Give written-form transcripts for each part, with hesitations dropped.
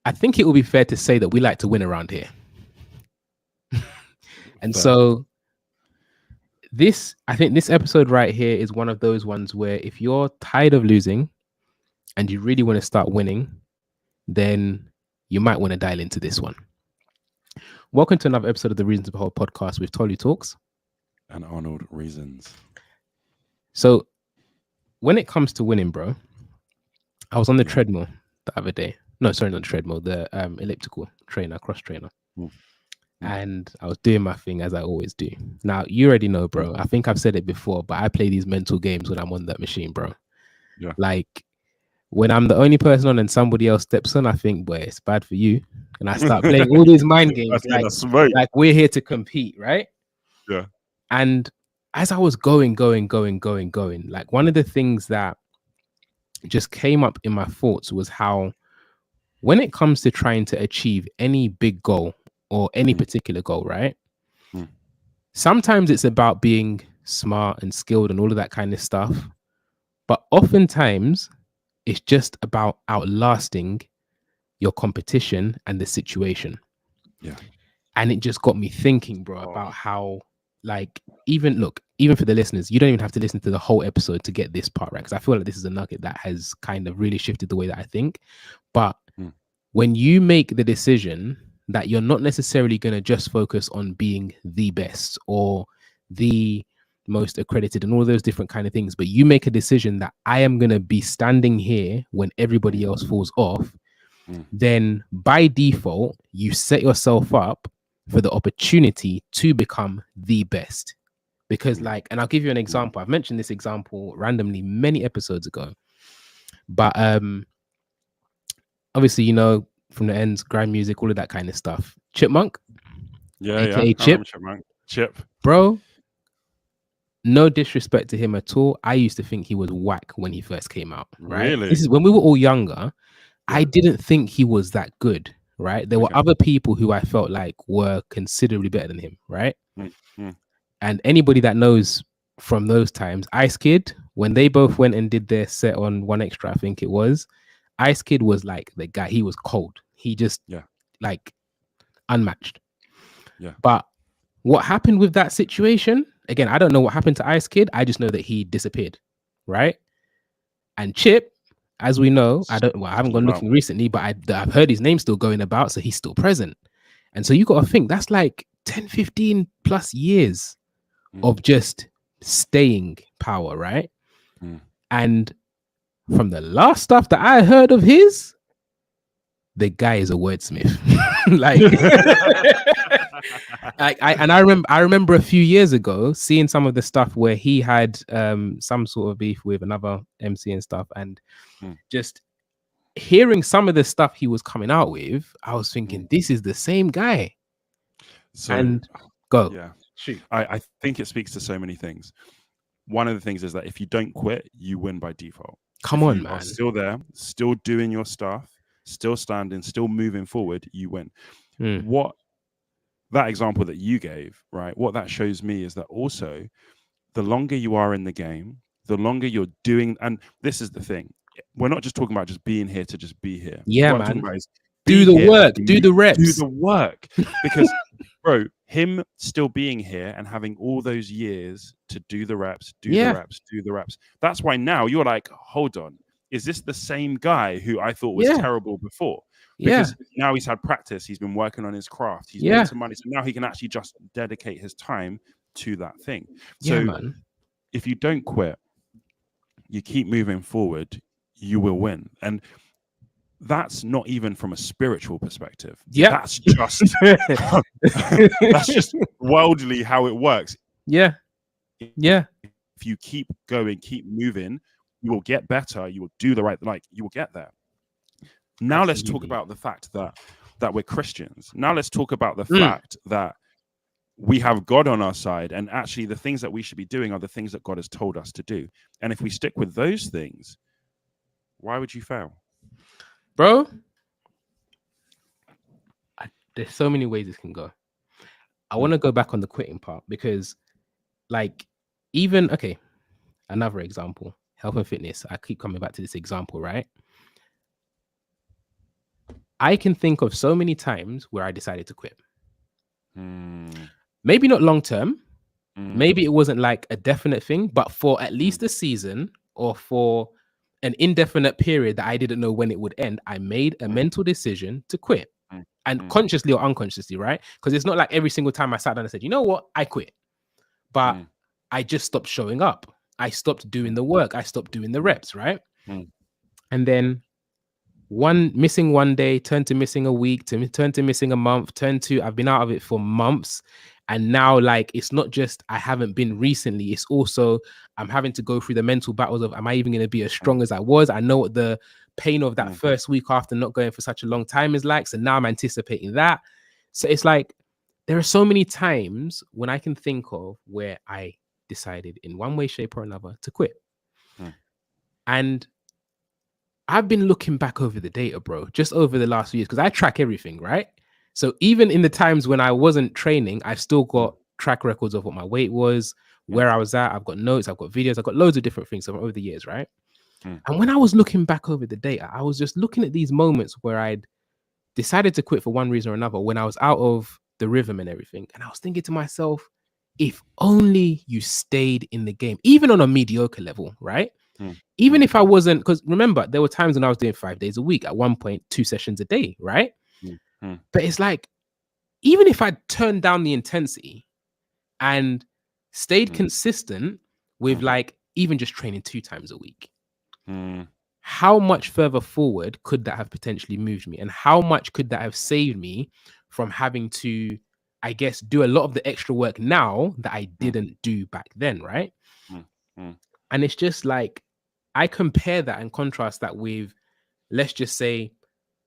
I think it would be fair to say that we like to win around here. And Fair. so I think this episode right here is one of those ones where if you're tired of losing and you really want to start winning, then you might want to dial into this one. Welcome to another episode of the Reasons Behold podcast with Tolu Talks. And Arnold Reasons. So when it comes to winning, bro, I was on the treadmill the other day. No, sorry, not the treadmill, the elliptical trainer, cross trainer. And I was doing my thing as I always do. Now, you already know, bro. I think I've said it before, but I play these mental games when I'm on that machine, bro. Yeah. Like, when I'm the only person on and somebody else steps on, I think, boy, it's bad for you. And I start playing all these mind games. Like we're here to compete, right? Yeah. And as I was going, like one of the things that just came up in my thoughts was how when it comes to trying to achieve any big goal or any particular goal, right? Sometimes it's about being smart and skilled and all of that kind of stuff. But oftentimes it's just about outlasting your competition and the situation. Yeah. And it just got me thinking, bro, about how, like, even for the listeners, you don't even have to listen to the whole episode to get this part, right? Because I feel like this is a nugget that has kind of really shifted the way that I think. But when you make the decision that you're not necessarily going to just focus on being the best or the most accredited and all those different kind of things, but you make a decision that I am going to be standing here when everybody else falls off, then by default, you set yourself up for the opportunity to become the best. Because like, and I'll give you an example. I've mentioned this example randomly many episodes ago, but obviously, you know, from the ends, grime music, all of that kind of stuff. Chipmunk, aka Chip. Chip, bro. No disrespect to him at all. I used to think he was whack when he first came out. Right. Really? This is when we were all younger. I didn't think he was that good. Right. There were other people who I felt like were considerably better than him. Right. And anybody that knows from those times, Ice Kid, when they both went and did their set on One Extra, I think it was, Ice Kid was like the guy. He was cold. He just like unmatched. Yeah. But what happened with that situation? Again, I don't know what happened to Ice Kid. I just know that he disappeared, right? And Chip, as we know, I haven't gone looking recently, but I've heard his name still going about, so he's still present. And so you got to think that's like 10, 15 plus years of just staying power, right? And from the last stuff that I heard of his, the guy is a wordsmith. I remember a few years ago seeing some of the stuff where he had some sort of beef with another MC and stuff, and just hearing some of the stuff he was coming out with, I was thinking, this is the same guy. So, and go. Yeah. Shoot. I think it speaks to so many things. One of the things is that if you don't quit, you win by default. Come on, man. Are still there, still doing your stuff, still standing, still moving forward, you win. What that example that you gave, right? What that shows me is that also the longer you are in the game, the longer you're doing, and this is the thing. We're not just talking about just being here to just be here. Yeah, what man. Do the work, do the reps. Do the work. Because, bro, him still being here and having all those years to do the reps, do the reps. That's why now you're like, hold on. Is this the same guy who I thought was terrible before? Because now he's had practice. He's been working on his craft. He's made some money. So now he can actually just dedicate his time to that thing. So if you don't quit, you keep moving forward, you will win. And that's not even from a spiritual perspective. That's just worldly how it works. If you keep going, keep moving, you will get better. You will do the right, you will get there. Now let's talk about the fact that we're Christians. Now let's talk about the fact that we have God on our side, and actually the things that we should be doing are the things that God has told us to do. And if we stick with those things, why would you fail? Bro, there's so many ways this can go. I want to go back on the quitting part because, like, another example, health and fitness. I keep coming back to this example, right? I can think of so many times where I decided to quit. Mm. Maybe not long term. Mm. Maybe it wasn't like a definite thing, but for at least a season or for an indefinite period that I didn't know when it would end, I made a mental decision to quit. And consciously or unconsciously, right? Because it's not like every single time I sat down and said, you know what, I quit. But I just stopped showing up. I stopped doing the work. I stopped doing the reps, right? And then missing one day turned to missing a week, turn to missing a month, turned to I've been out of it for months. And now, like, it's not just I haven't been recently, it's also I'm having to go through the mental battles of, am I even going to be as strong as I was? I know what the pain of that first week after not going for such a long time is like. So now I'm anticipating that. So it's like, there are so many times when I can think of where I decided in one way, shape, or another to quit. And I've been looking back over the data, bro, just over the last few years, because I track everything, right? So even in the times when I wasn't training, I've still got track records of what my weight was, where I was at. I've got notes, I've got videos, I've got loads of different things over the years, right? And when I was looking back over the data, I was just looking at these moments where I'd decided to quit for one reason or another when I was out of the rhythm and everything. And I was thinking to myself, if only you stayed in the game, even on a mediocre level, right? Even if I wasn't, because remember, there were times when I was doing 5 days a week, at one point, 2 sessions a day, right? But it's like, even if I turned down the intensity and stayed consistent with like even just training 2 times a week, how much further forward could that have potentially moved me? And how much could that have saved me from having to, I guess, do a lot of the extra work now that I didn't do back then, right? And it's just like, I compare that and contrast that with, let's just say,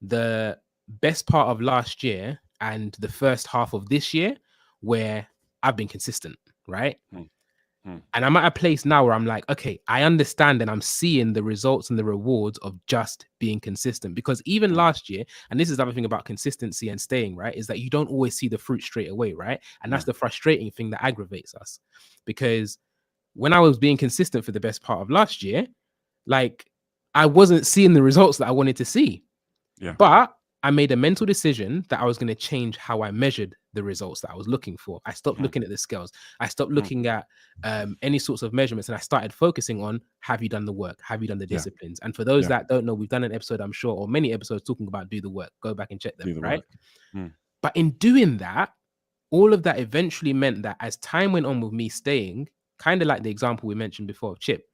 the best part of last year and the first half of this year, where I've been consistent, right? And I'm at a place now where I'm like, okay, I understand and I'm seeing the results and the rewards of just being consistent. Because even last year, and this is the other thing about consistency and staying, right, is that you don't always see the fruit straight away, right? And that's the frustrating thing that aggravates us. Because when I was being consistent for the best part of last year, like, I wasn't seeing the results that I wanted to see. But I made a mental decision that I was going to change how I measured the results that I was looking for. I stopped looking at the scales. I stopped looking at any sorts of measurements, and I started focusing on, have you done the work? Have you done the disciplines? And for those that don't know, we've done an episode, I'm sure, or many episodes talking about do the work. Go back and check them, right? But in doing that, all of that eventually meant that as time went on with me staying, kind of like the example we mentioned before of Chip,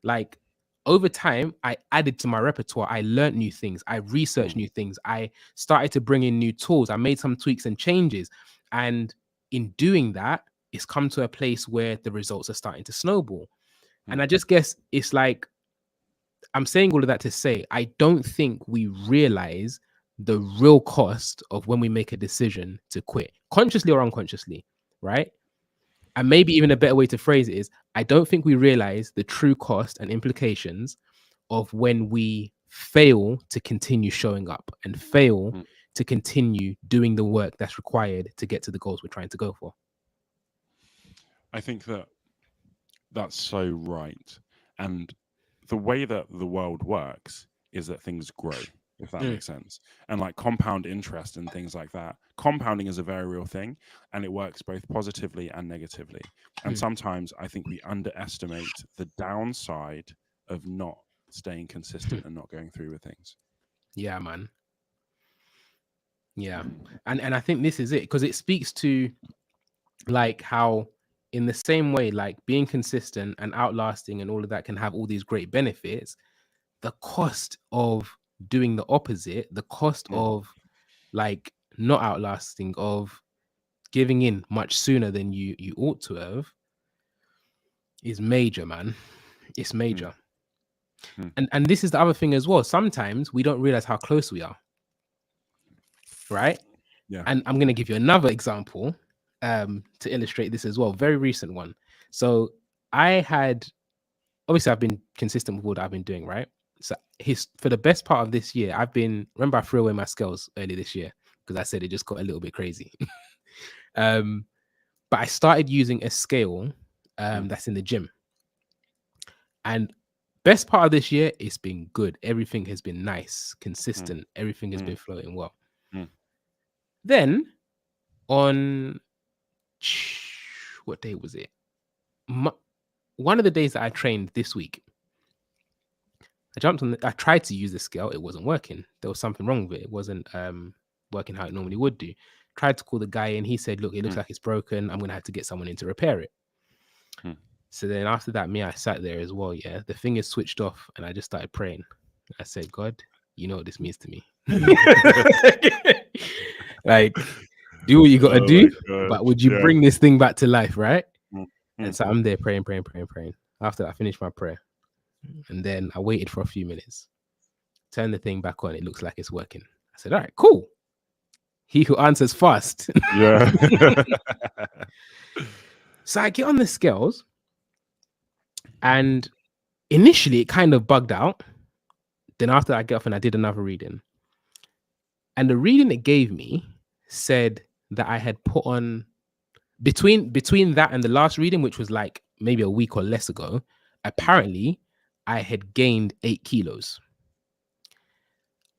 like, over time, I added to my repertoire. I learned new things. I researched new things. I started to bring in new tools. I made some tweaks and changes. And in doing that, it's come to a place where the results are starting to snowball. And I just guess it's like, I'm saying all of that to say, I don't think we realize the real cost of when we make a decision to quit, consciously or unconsciously, right? And maybe even a better way to phrase it is, I don't think we realize the true cost and implications of when we fail to continue showing up and fail to continue doing the work that's required to get to the goals we're trying to go for. I think that that's so right. And the way that the world works is that things grow, if that makes sense. And like compound interest and things like that. Compounding is a very real thing, and it works both positively and negatively. And sometimes I think we underestimate the downside of not staying consistent and not going through with things. Yeah, man. Yeah. And I think this is it, because it speaks to like how, in the same way, like being consistent and outlasting and all of that can have all these great benefits, the cost of doing the opposite, the cost of like not outlasting, of giving in much sooner than you ought to have, is major, man. It's major. And this is the other thing as well. Sometimes we don't realize how close we are, right? Yeah. And I'm going to give you another example to illustrate this as well. Very recent one. So obviously I've been consistent with what I've been doing, right? So for the best part of this year, remember I threw away my scales early this year because I said it just got a little bit crazy. But I started using a scale that's in the gym. And best part of this year, it's been good. Everything has been nice, consistent. Everything has been flowing well. Then on what day was it? One of the days that I trained this week, I tried to use the scale. It wasn't working. There was something wrong with it. It wasn't working how it normally would do. Tried to call the guy in. He said, look, it looks like it's broken. I'm going to have to get someone in to repair it. So then after that, I sat there as well. Yeah. The thing is switched off and I just started praying. I said, God, you know what this means to me. Like, do what you got to do, but would you bring this thing back to life, right? And so I'm there praying. After that, I finished my prayer. And then I waited for a few minutes. Turned the thing back on. It looks like it's working. I said, all right, cool. He who answers fast. Yeah. So I get on the scales. And initially, it kind of bugged out. Then after I get off and I did another reading. And the reading it gave me said that I had put on between that and the last reading, which was like maybe a week or less ago, apparently I had gained 8 kilos.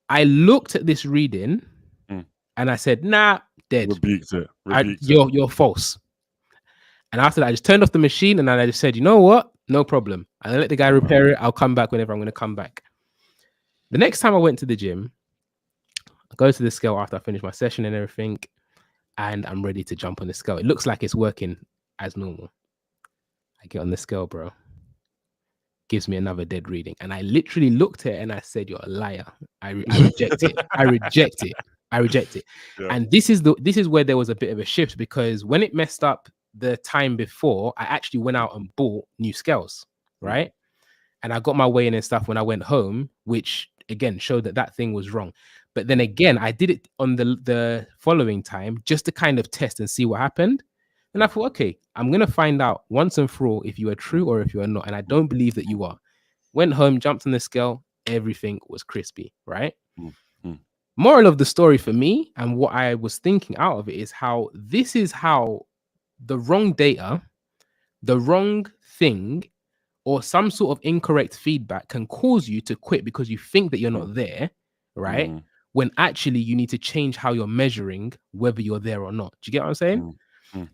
I looked at this reading and I said, nah, dead. Rebuked it. You're false. And after that, I just turned off the machine and I just said, you know what? No problem. I let the guy repair it. I'll come back whenever I'm going to come back. The next time I went to the gym, I go to the scale after I finish my session and everything, and I'm ready to jump on the scale. It looks like it's working as normal. I get on the scale, bro. Gives me another dead reading. And I literally looked at it and I said, you're a liar. I reject it. I reject it. Yeah. And this is where there was a bit of a shift, because when it messed up the time before, I actually went out and bought new scales, right? And I got my weigh in and stuff when I went home, which again showed that thing was wrong. But then again, I did it on the following time just to kind of test and see what happened. And I thought, okay, I'm going to find out once and for all if you are true or if you are not. And I don't believe that you are. Went home, jumped on the scale. Everything was crispy, right? Moral of the story for me, and what I was thinking out of it, is how this is how the wrong data, the wrong thing, or some sort of incorrect feedback can cause you to quit because you think that you're not there, right? When actually you need to change how you're measuring whether you're there or not. Do you get what I'm saying?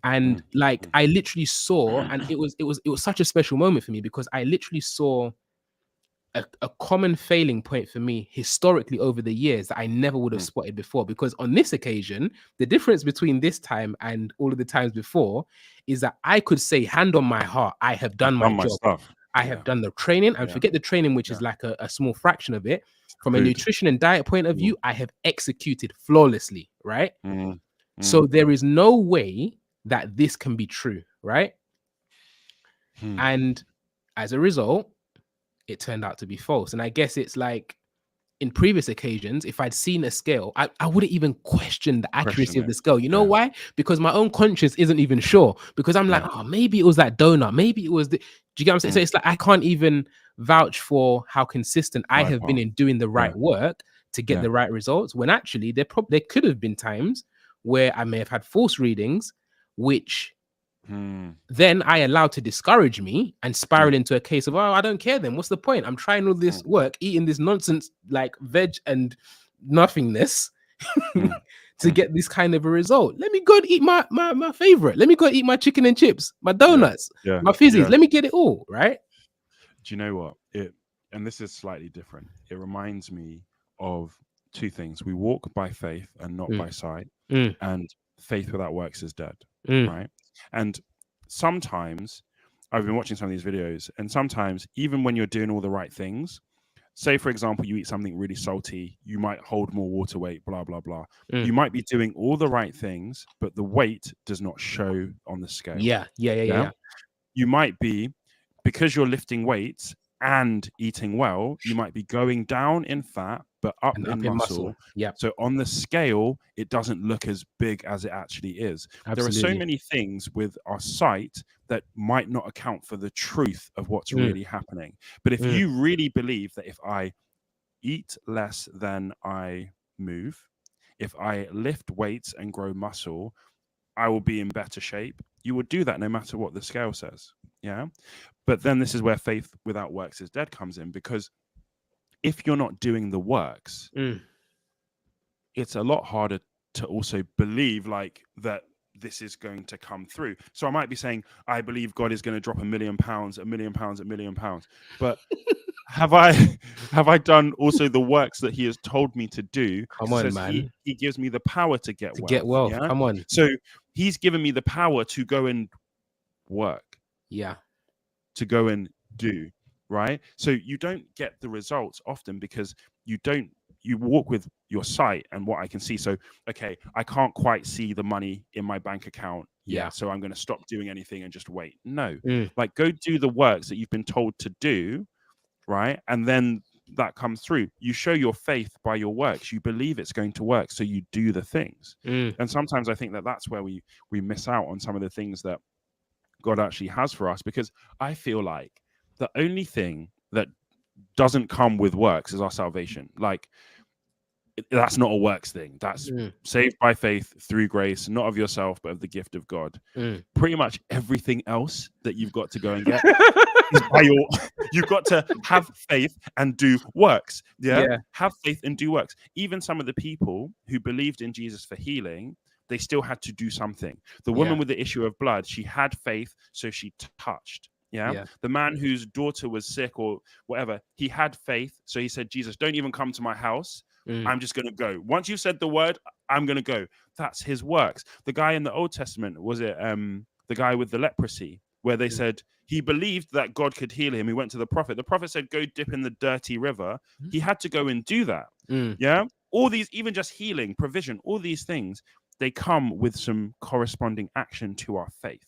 And like I literally saw, and it was such a special moment for me, because I literally saw a common failing point for me historically over the years that I never would have spotted before. Because on this occasion, the difference between this time and all of the times before is that I could say, hand on my heart, I have done my job. Stuff. I have done the training, and forget the training, which is like a small fraction of it. From a nutrition and diet point of view, I have executed flawlessly, right? So there is no way that this can be true, right? And as a result, it turned out to be false. And I guess it's like in previous occasions, if I'd seen a scale, I wouldn't even question the accuracy of the scale. You know why? Because my own conscience isn't even sure. Because I'm like, oh, maybe it was that donut. Maybe it was the... Do you get what I'm saying? So it's like I can't even vouch for how consistent I have been in doing the right work to get the right results. When actually there could have been times where I may have had false readings, which then I allowed to discourage me and spiral into a case of, oh, I don't care then. What's the point? I'm trying all this work, eating this nonsense like veg and nothingness to get this kind of a result. Let me go and eat my favorite. Let me go eat my chicken and chips, my donuts, my fizzies. Let me get it all, right? Do you know what? And this is slightly different. It reminds me of two things. We walk by faith and not by sight. And faith without works is dead, right? And sometimes I've been watching some of these videos, and sometimes even when you're doing all the right things, say, for example, you eat something really salty, you might hold more water weight, blah, blah, blah. You might be doing all the right things, but the weight does not show on the scale. Yeah. You might be, because you're lifting weights and eating well, you might be going down in fat, but up in muscle. Yeah. So on the scale, it doesn't look as big as it actually is. Absolutely. There are so many things with our sight that might not account for the truth of what's really happening. But if you really believe that if I eat less than I move, if I lift weights and grow muscle, I will be in better shape, you would do that no matter what the scale says. Yeah. But then this is where faith without works is dead comes in, because if you're not doing the works, it's a lot harder to also believe like that this is going to come through. So I might be saying, I believe God is going to drop £1 million, £1 million, £1 million. But have I done also the works that he has told me to do? Come on, man. He gives me the power to get wealth. Get wealth. Yeah? Come on. So he's given me the power to go and work. Yeah. To go and do, right? So you don't get the results often because you walk with your sight and what I can see. So, okay, I can't quite see the money in my bank account yet, so I'm going to stop doing anything and just wait. No, like go do the works that you've been told to do, right? And then that comes through. You show your faith by your works. You believe it's going to work, so you do the things. And sometimes I think that that's where we miss out on some of the things that God actually has for us, because I feel like the only thing that doesn't come with works is our salvation. Like, that's not a works thing. That's saved by faith through grace, not of yourself, but of the gift of God. Pretty much everything else that you've got to go and get is by you've got to have faith and do works. Yeah? Have faith and do works. Even some of the people who believed in Jesus for healing, they still had to do something. The woman with the issue of blood, she had faith, so she touched. Yeah? The man whose daughter was sick or whatever, he had faith, so he said, Jesus, don't even come to my house. I'm just going to go. Once you've said the word, I'm going to go. That's his works. The guy in the Old Testament, was it the guy with the leprosy, where they said he believed that God could heal him. He went to the prophet. The prophet said, go dip in the dirty river. He had to go and do that. Yeah? All these, even just healing, provision, all these things, they come with some corresponding action to our faith.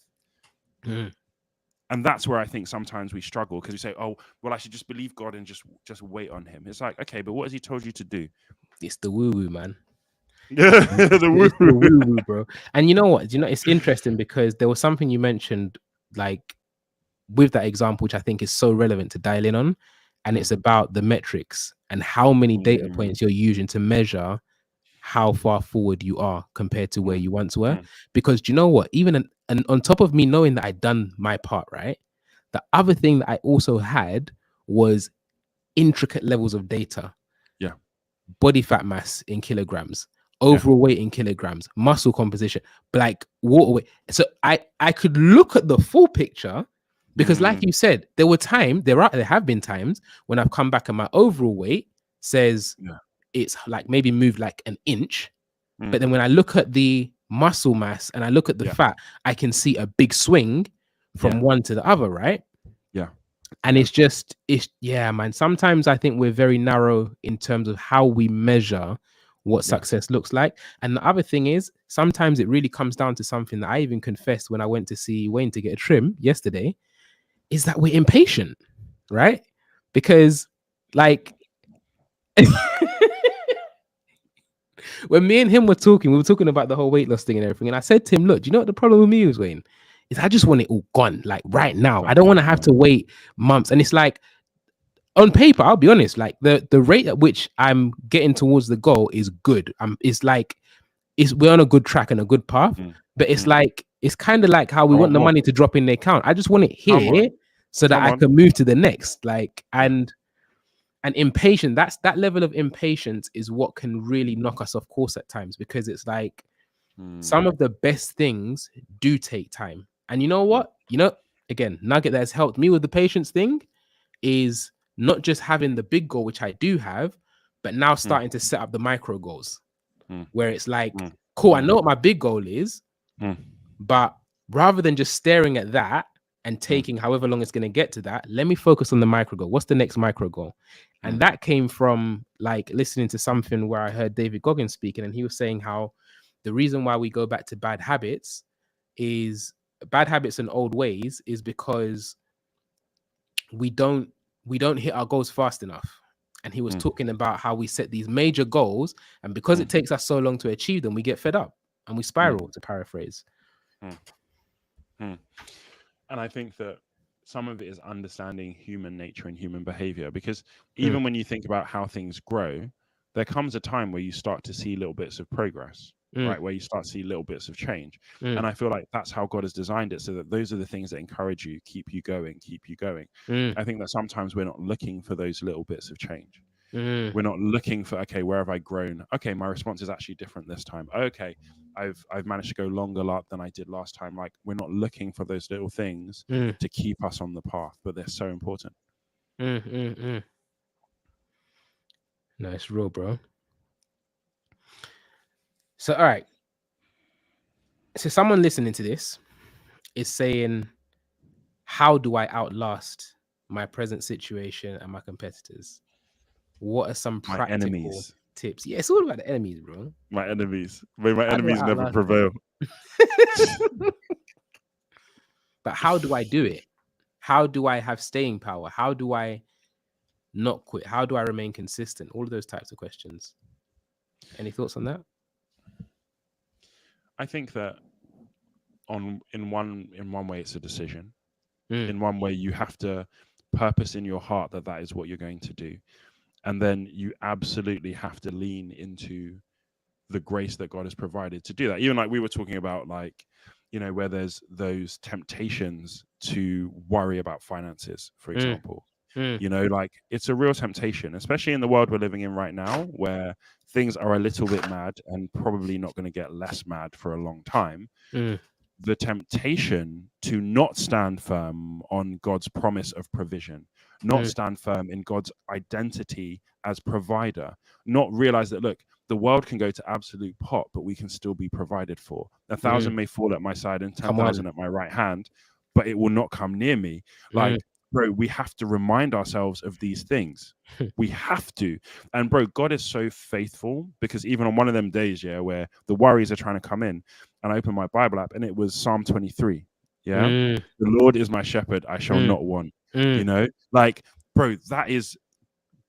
And that's where I think sometimes we struggle, because we say, oh, well, I should just believe God and just wait on him. It's like, okay, but what has he told you to do? It's the woo-woo, man. The woo-woo, bro. And you know what? It's interesting because there was something you mentioned, like, with that example, which I think is so relevant to dial in on. And it's about the metrics and how many data points you're using to measure how far forward you are compared to where you once were. Because do you know what? Even and on top of me knowing that I'd done my part, right? The other thing that I also had was intricate levels of data. Yeah. Body fat mass in kilograms, overall weight in kilograms, muscle composition, like water weight. So I could look at the full picture, because like you said, there have been times when I've come back and my overall weight says it's like maybe moved like an inch. But then when I look at the muscle mass and I look at the fat, I can see a big swing from one to the other, right? Yeah. And it's man. Sometimes I think we're very narrow in terms of how we measure what success looks like. And the other thing is, sometimes it really comes down to something that I even confessed when I went to see Wayne to get a trim yesterday, is that we're impatient, right? Because like when me and him were talking, we were talking about the whole weight loss thing and everything. And I said to him, look, do you know what the problem with me is, Wayne? Is I just want it all gone, like right now. I don't want to have to wait months. And it's like, on paper, I'll be honest, like the rate at which I'm getting towards the goal is good. We're on a good track and a good path. But it's like, it's kind of like how we want the money to drop in the account. I just want it here so that I can move to the next. Like, and impatient, that level of impatience is what can really knock us off course at times, because it's like some of the best things do take time. And you know what? Again, nugget that has helped me with the patience thing is not just having the big goal, which I do have, but now starting to set up the micro goals where it's like, cool, I know what my big goal is, but rather than just staring at that and taking however long it's going to get to that, let me focus on the micro goal. What's the next micro goal? And that came from like listening to something where I heard David Goggins speaking, and he was saying how the reason why we go back to bad habits and old ways is because we don't hit our goals fast enough. And he was talking about how we set these major goals, and because it takes us so long to achieve them, we get fed up and we spiral, to paraphrase. And I think that some of it is understanding human nature and human behavior, because even when you think about how things grow, there comes a time where you start to see little bits of progress. right? Where you start to see little bits of change. And I feel like that's how God has designed it, so that those are the things that encourage you, keep you going. I think that sometimes we're not looking for those little bits of change. We're not looking for, okay, where have I grown? Okay, my response is actually different this time. Okay, I've managed to go longer than I did last time. Like, we're not looking for those little things to keep us on the path, but they're so important. No, it's real, bro. So, all right. So someone listening to this is saying, how do I outlast my present situation and my competitors? What are some practical tips? Yeah, it's all about the enemies, bro. My enemies. May my enemies never prevail. But how do I do it? How do I have staying power? How do I not quit? How do I remain consistent? All of those types of questions. Any thoughts on that? I think that in one way it's a decision. In one way, you have to purpose in your heart that is what you're going to do. And then you absolutely have to lean into the grace that God has provided to do that. Even like we were talking about, like, you know, where there's those temptations to worry about finances, for example. You know, like, it's a real temptation, especially in the world we're living in right now, where things are a little bit mad and probably not going to get less mad for a long time. The temptation to not stand firm on God's promise of provision, not stand firm in God's identity as provider, not realize that, look, the world can go to absolute pot, but we can still be provided for. 1,000 may fall at my side and 10,000 at my right hand, but it will not come near me. Like, bro, we have to remind ourselves of these things. We have to. And bro, God is so faithful, because even on one of them days, yeah, where the worries are trying to come in, and I opened my Bible app and it was Psalm 23. Yeah. The Lord is my shepherd, I shall not want. You know, like, bro, that is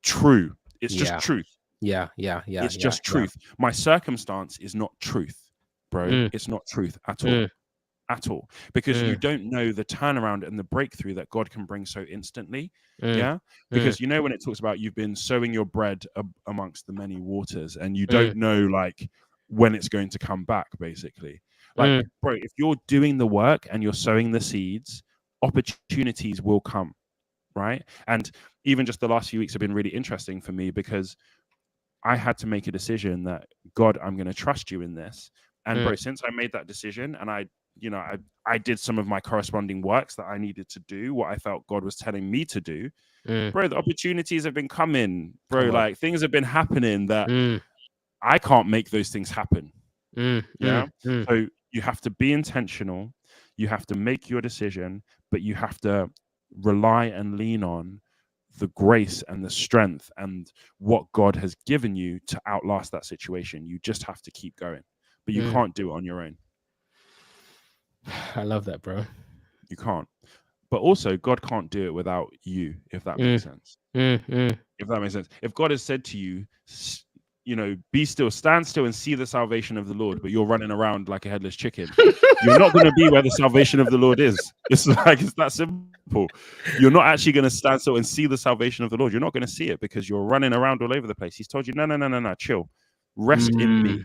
true. It's just truth. Yeah. It's just truth. My circumstance is not truth, bro. It's not truth at all. At all. Because you don't know the turnaround and the breakthrough that God can bring so instantly. Yeah. Because you know, when it talks about you've been sowing your bread amongst the many waters, and you don't know, like, when it's going to come back, basically. Like, bro, if you're doing the work and you're sowing the seeds, opportunities will come, right? And even just the last few weeks have been really interesting for me, because I had to make a decision that, God, I'm going to trust you in this. And bro, since I made that decision, and I did some of my corresponding works that I needed to do, what I felt God was telling me to do, bro, the opportunities have been coming, bro. Like, things have been happening that I can't make those things happen. So you have to be intentional. You have to make your decision, but you have to rely and lean on the grace and the strength and what God has given you to outlast that situation. You just have to keep going, but you can't do it on your own. I love that, bro. You can't. But also, God can't do it without you, if that makes sense. If that makes sense. If God has said to you, you know, be still, stand still and see the salvation of the Lord, but you're running around like a headless chicken, you're not going to be where the salvation of the Lord is. It's like, it's that simple. You're not actually going to stand still and see the salvation of the Lord. You're not going to see it because you're running around all over the place. He's told you, no, chill. Rest in me.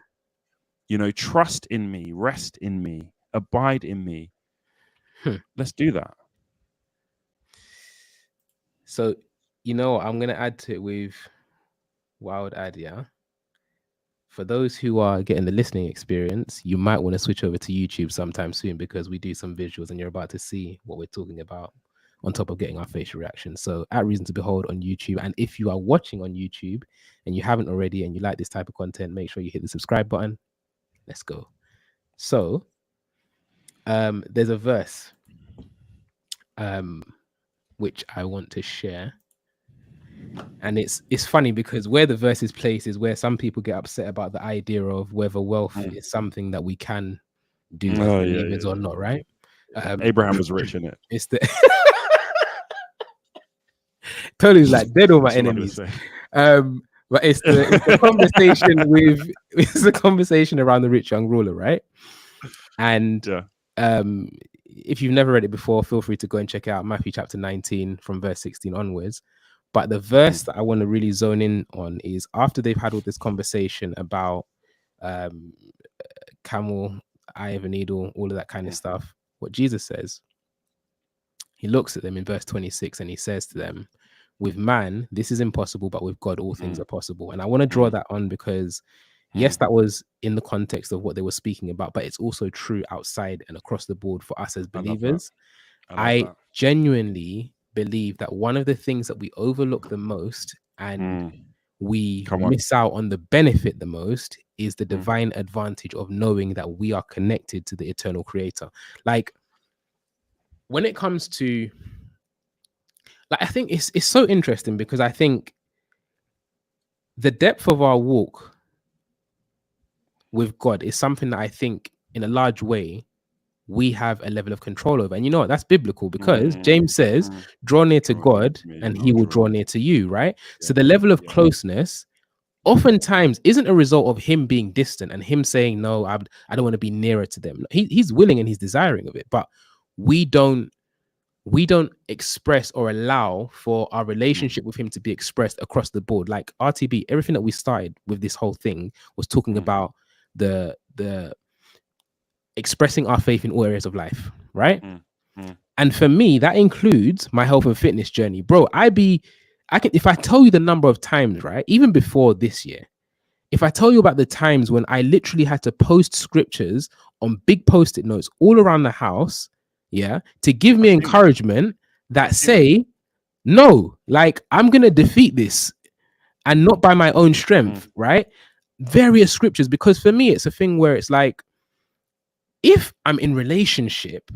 You know, trust in me, rest in me, abide in me. Let's do that. So, you know, I'm going to add to it with wild idea. For those who are getting the listening experience, you might want to switch over to YouTube sometime soon, because we do some visuals and you're about to see what we're talking about on top of getting our facial reaction. So at Reason to Behold on YouTube. And if you are watching on YouTube and you haven't already and you like this type of content, make sure you hit the subscribe button. Let's go. So there's a verse which I want to share. And it's funny because where the verse is placed is where some people get upset about the idea of whether wealth is something that we can do as believers or not, right? Abraham was rich in it. It's the Tony's like dead on my enemies. But it's the conversation it's the conversation around the rich young ruler, right? And if you've never read it before, feel free to go and check it out. Matthew chapter 19 from verse 16 onwards. But the verse that I want to really zone in on is after they've had all this conversation about camel, eye of a needle, all of that kind of stuff. What Jesus says, he looks at them in verse 26 and he says to them, with man, this is impossible, but with God, all things are possible. And I want to draw that on because, yes, that was in the context of what they were speaking about, but it's also true outside and across the board for us as believers. I genuinely believe that one of the things that we overlook the most and we miss out on the benefit the most is the divine advantage of knowing that we are connected to the eternal creator. Like, when it comes to, like, I think it's so interesting because I think the depth of our walk with God is something that I think in a large way we have a level of control over. And you know what? That's biblical because James says, draw near to God and he will draw near to you, right? So the level of closeness oftentimes isn't a result of him being distant and him saying, no, I don't want to be nearer to them. He's willing and he's desiring of it, but we don't express or allow for our relationship with him to be expressed across the board. Like RTB, everything that we started with this whole thing was talking about the expressing our faith in all areas of life, right? And for me, that includes my health and fitness journey, bro. I can, if I tell you the number of times, right, even before this year, if I tell you about the times when I literally had to post scriptures on big post-it notes all around the house, to give me encouragement that say, no, like, I'm gonna defeat this and not by my own strength, right? Various scriptures, because for me, it's a thing where it's like, if I'm in relationship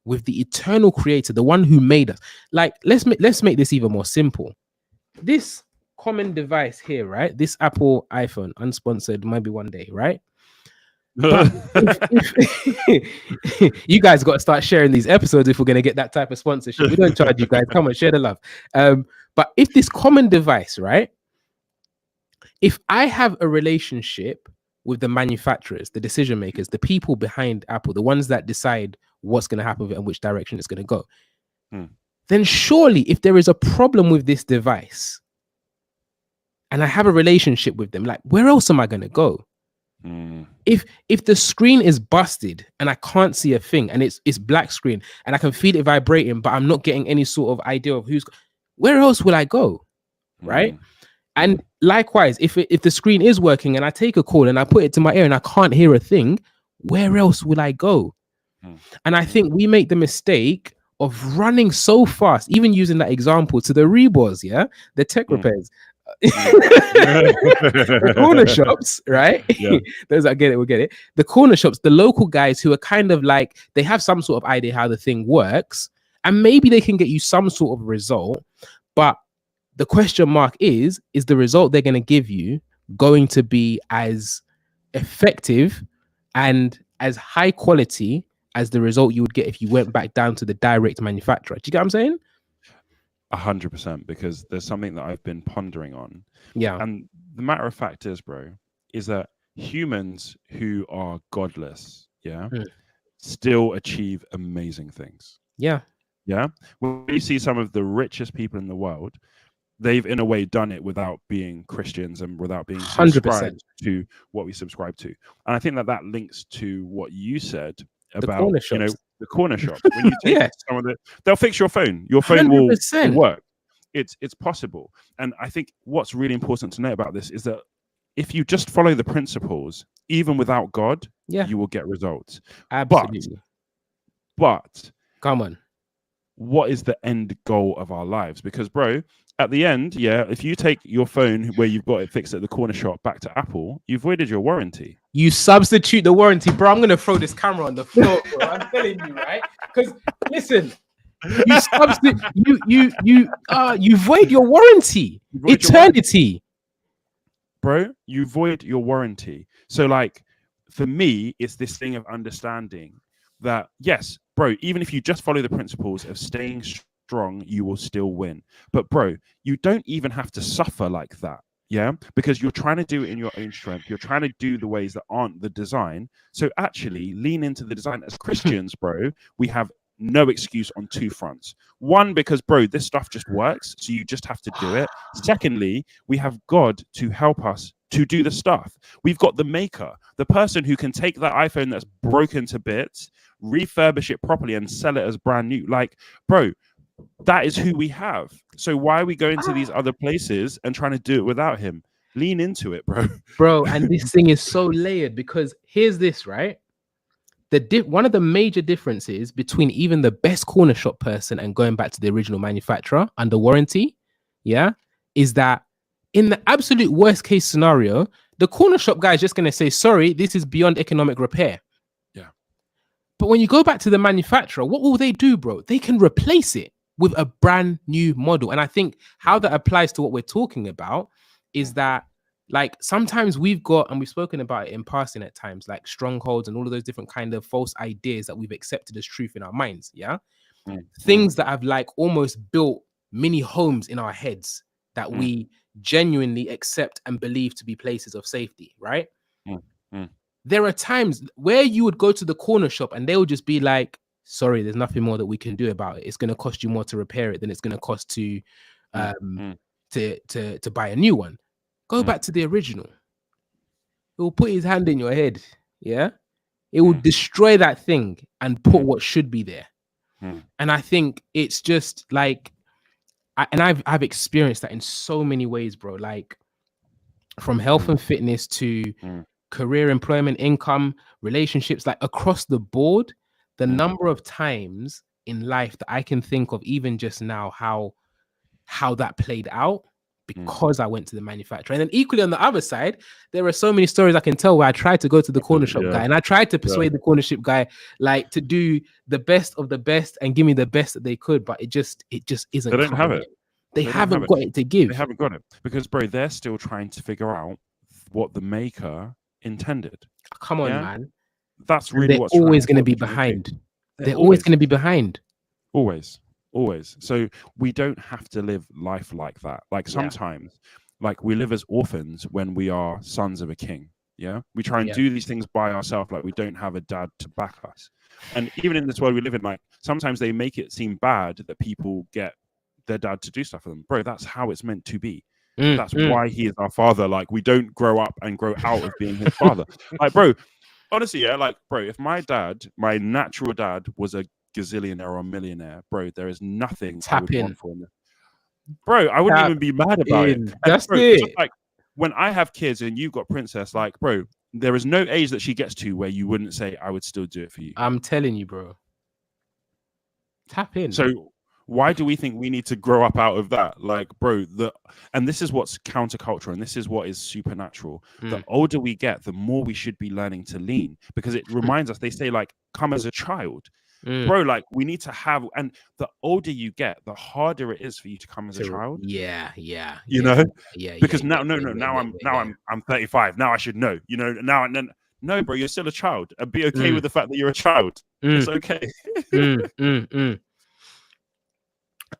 with the eternal creator, the one who made us, like, let's make this even more simple. This common device here, right? This Apple iPhone, unsponsored, maybe one day, right? But you guys got to start sharing these episodes if we're going to get that type of sponsorship. We don't charge you guys. Come on, share the love. But if this common device, right? If I have a relationship with the manufacturers, the decision makers, the people behind Apple, the ones that decide what's going to happen with it and which direction it's going to go, then surely if there is a problem with this device and I have a relationship with them, like, where else am I going to go? If the screen is busted and I can't see a thing and it's black screen and I can feel it vibrating, but I'm not getting any sort of idea of where else will I go? Right. And likewise, if the screen is working and I take a call and I put it to my ear and I can't hear a thing, where else will I go? And I think we make the mistake of running so fast, even using that example to the Rebos, the tech repairs, the corner shops, right? Those that get it will get it. The corner shops, the local guys who are kind of like, they have some sort of idea how the thing works, and maybe they can get you some sort of result, but the question mark is the result they're going to give you going to be as effective and as high quality as the result you would get if you went back down to the direct manufacturer? Do you get what I'm saying? 100%, because there's something that I've been pondering on. And the matter of fact is, bro, is that humans who are godless, still achieve amazing things. When you see some of the richest people in the world, they've in a way done it without being Christians and without being subscribed to what we subscribe to. And I think that links to what you said about the corner shops. When you take some of they'll fix your phone. Your phone will work. It's possible. And I think what's really important to know about this is that if you just follow the principles, even without God, you will get results. Absolutely. But come on, what is the end goal of our lives? Because, bro, at the end, if you take your phone where you've got it fixed at the corner shop back to Apple, you've voided your warranty. You substitute the warranty, bro. I'm gonna throw this camera on the floor, bro. I'm telling you, right? Because listen, you substitute, you void your warranty. Eternity, bro. You void your warranty. So, like, for me, it's this thing of understanding that, yes, bro, even if you just follow the principles of staying strong, you will still win. But, bro, you don't even have to suffer like that. Because you're trying to do it in your own strength. You're trying to do the ways that aren't the design. So actually lean into the design. As Christians, bro, we have no excuse on two fronts. One, because, bro, this stuff just works, so you just have to do it. Secondly, we have God to help us to do the stuff. We've got the maker. the person who can take that iPhone that's broken to bits, refurbish it properly, and sell it as brand new. Like, bro, that is who we have. So why are we going to these other places and trying to do it without him? Lean into it, bro. And this thing is so layered, because here's this, right? One of the major differences between even the best corner shop person and going back to the original manufacturer under warranty, is that in the absolute worst case scenario, the corner shop guy is just going to say, sorry, this is beyond economic repair. Yeah. But when you go back to the manufacturer, what will they do, bro? They can replace it with a brand new model. And I think how that applies to what we're talking about is that, like, sometimes we've got, and we've spoken about it in passing at times, like strongholds and all of those different kind of false ideas that we've accepted as truth in our minds. Yeah. Things that have like almost built mini homes in our heads that we genuinely accept and believe to be places of safety. Right. There are times where you would go to the corner shop and they will just be like, sorry, there's nothing more that we can do about it. It's going to cost you more to repair it than it's going to cost to buy a new one. Go back to the original. It will put his hand in your head. Yeah. It will destroy that thing and put what should be there. And I think it's just like, I've experienced that in so many ways, bro. Like from health and fitness to career, employment, income, relationships, like across the board, the number of times in life that I can think of, even just now, how that played out because I went to the manufacturer. And then equally on the other side, there are so many stories I can tell where I tried to go to the corner shop guy and I tried to persuade the corner shop guy like to do the best of the best and give me the best that they could, but it just isn't. They don't have it. They haven't got it to give. They haven't got it because, bro, they're still trying to figure out what the maker intended. Come on, man. That's really what's always going to be behind. They're always going to be behind. Always. So we don't have to live life like that. Like sometimes, like we live as orphans when we are sons of a king. Yeah. We try and do these things by ourselves. Like we don't have a dad to back us. And even in this world we live in, like sometimes they make it seem bad that people get their dad to do stuff for them. Bro, that's how it's meant to be. That's why he is our father. Like we don't grow up and grow out of being his father. Like, bro, honestly, like, bro, if my dad, my natural dad was a gazillionaire or a millionaire, bro, there is nothing I would want for him. Bro, I wouldn't even be mad about it. That's it. Like when I have kids and you've got Princess, like, bro, there is no age that she gets to where you wouldn't say I would still do it for you. I'm telling you, bro. Tap in. So why do we think we need to grow up out of that? Like, bro, and this is what's countercultural and this is what is supernatural. The older we get, the more we should be learning to lean, because it reminds us, they say, like, come as a child. Bro, like we need to have, and the older you get, the harder it is for you to come as a child. You know, because now I'm 35. Now I should know, you know, now and then. No, bro, you're still a child, and be okay with the fact that you're a child. It's okay.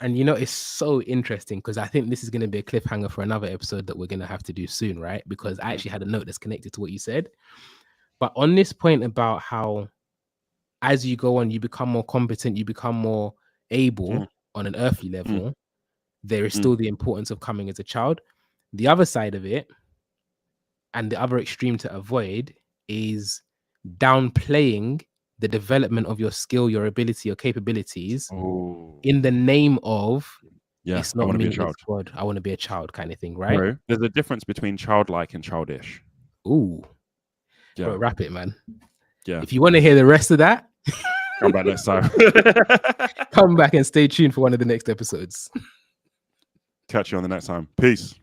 And you know, it's so interesting because I think this is going to be a cliffhanger for another episode that we're going to have to do soon, right? Because I actually had a note that's connected to what you said. But on this point about how as you go on, you become more competent, you become more able on an earthly level, there is still the importance of coming as a child. The other side of it, and the other extreme to avoid, is downplaying the development of your skill, your ability, your capabilities in the name of it's not me, it's God. I want to be a child kind of thing, right? Bro, there's a difference between childlike and childish. Ooh. Yeah. Bro, wrap it, man. Yeah. If you want to hear the rest of that, come back next time. Come back and stay tuned for one of the next episodes. Catch you on the next time. Peace.